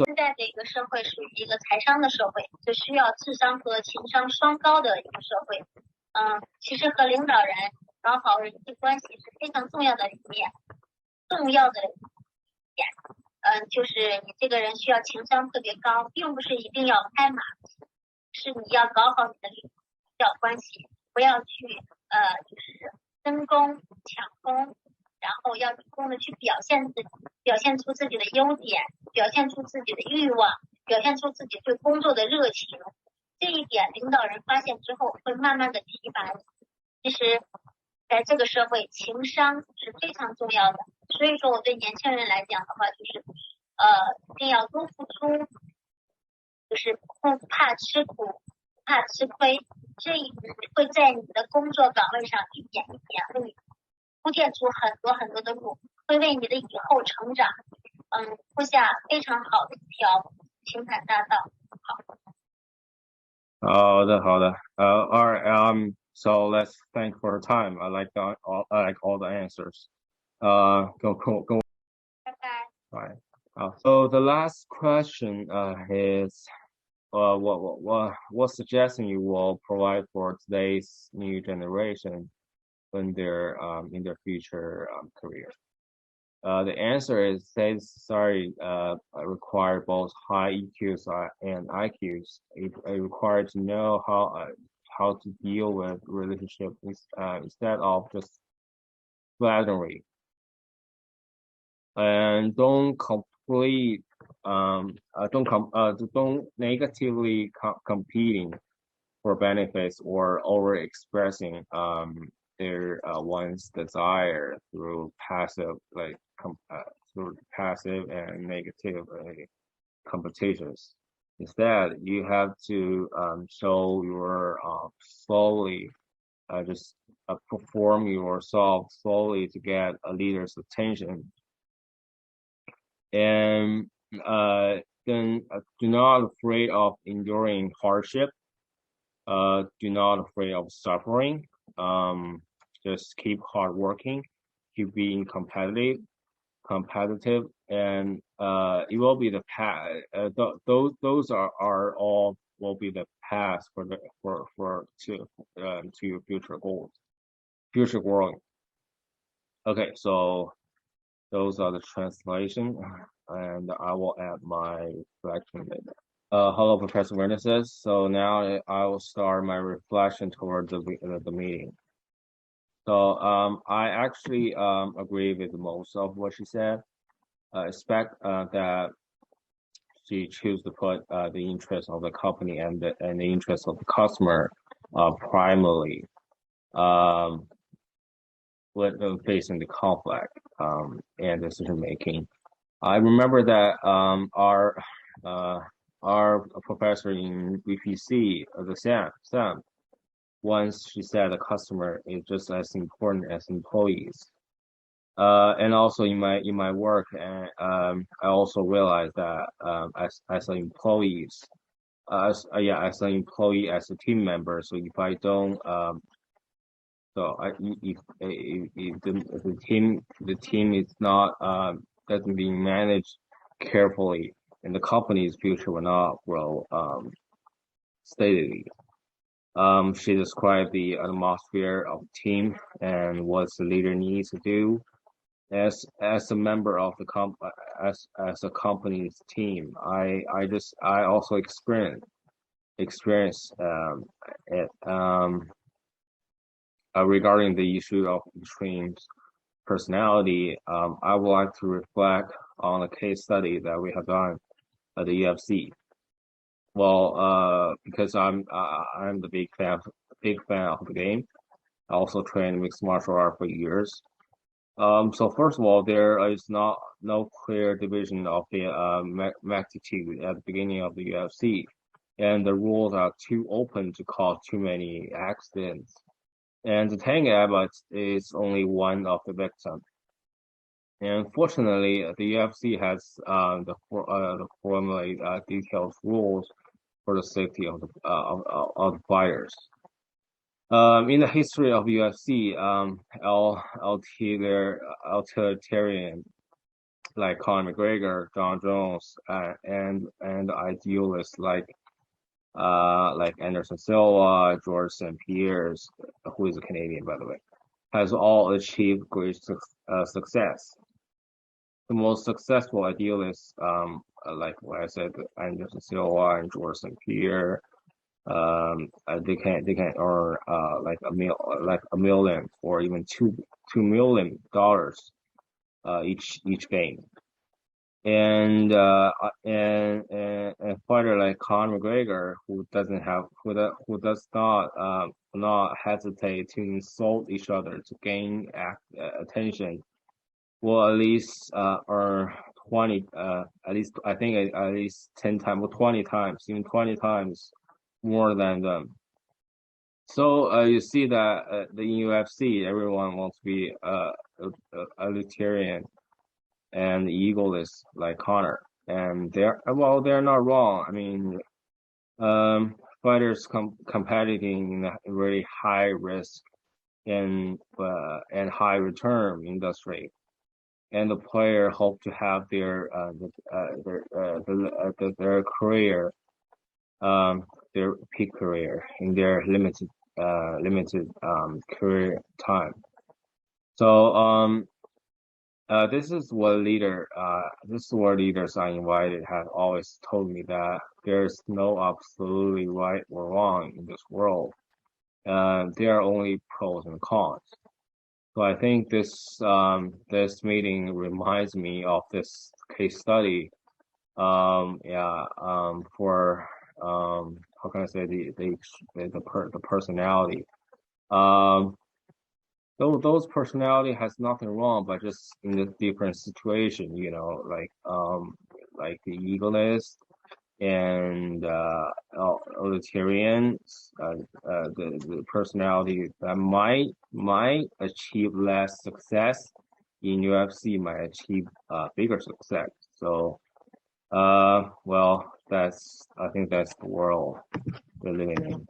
现在的一个社会属于一个财商的社会，就需要智商和情商双高的一个社会。其实和领导人搞好人际关系是非常重要的一面，就是你这个人需要情商特别高，并不是一定要拍马屁，是你要搞好你的领导关系，不要去就是争功抢功，然后要主动的去表现自己，表现出自己的优点，表现出自己的欲望，表现出自己对工作的热情。这一点领导人发现之后会慢慢的提拔你。其实在这个社会，情商是非常重要的，所以说我对年轻人来讲的话，就是一定要多付出，就是不怕吃苦，不怕吃亏，这会在你的工作岗位上一点一点为你铺垫出很多很多的路，会为你的以后成长铺下非常好的一条情感大道。好的。All right. So let's thank for the time. I like all the answers. Go. Bye. Bye. So the last question is what suggestion you will provide for today's new generation when they're in their future career? The answer is require both high EQs and IQs. It required to know how to deal with relationships instead of just flattery. And don't negatively competing for benefits or over expressing their one's desire through passive and negative competitions. Instead, you have to show your perform yourself slowly to get a leader's attention. And then do not afraid of enduring hardship. Do not afraid of suffering. Just keep hard working, keep being competitive, and it will be the path. Those are all will be the path to your future goals, future growing. Okay, so those are the translation, and I will add my reflection later. Hello, Professor Werner. So now I will start my reflection towards the meeting. So I actually agree with most of what she said. I expect that she chose to put the interest of the company and the interest of the customer primarily when facing the conflict and decision making. I remember that our professor in VPC, Sam, once she said the customer is just as important as employees. And also in my work, I also realized that as an employee, as a team member. So if I don't, if the team is not doesn't being managed carefully, and the company's future will not grow steadily. She described the atmosphere of the team and what the leader needs to do. As a member of the as a company's team, I also experience it regarding the issue of extreme personality. I would like to reflect on a case study that we have done at the UFC. Well, because I'm the big fan of the game. I also trained mixed martial art for years. So first of all, there is no clear division of the magnitude at the beginning of the UFC, and the rules are too open to cause too many accidents. And the Tang Abbott is only one of the victims. And fortunately, the UFC has the formally detailed rules for the safety of the fighters. In the history of UFC, utilitarian like Conor McGregor, John Jones, and idealists like Anderson Silva, George St. Pierre, who is a Canadian, by the way, has all achieved great success. The most successful idealists, like what I said, Anderson Silva and George St. Pierre, they can earn like a million or even $2 million each game. And fighter like Conor McGregor, who does not hesitate to insult each other to gain attention, will at least earn 20 at least I think at least 10 times or 20 times, even 20 times more than them. So you see that the UFC, everyone wants to be a libertarian and egoist like Connor, and they're not wrong. I mean, fighters competing in a really high risk and high return industry, and the player hope to have their career, their peak career in their limited career time. So this is what leaders I invited have always told me, that there's no absolutely right or wrong in this world. There are only pros and cons. So I think this meeting reminds me of this case study. For how can I say, the personality. Though those personality has nothing wrong, but just in a different situation, like the egoist and authoritarian, the personality that might achieve less success in UFC might achieve bigger success. So well, I think that's the world we're living in.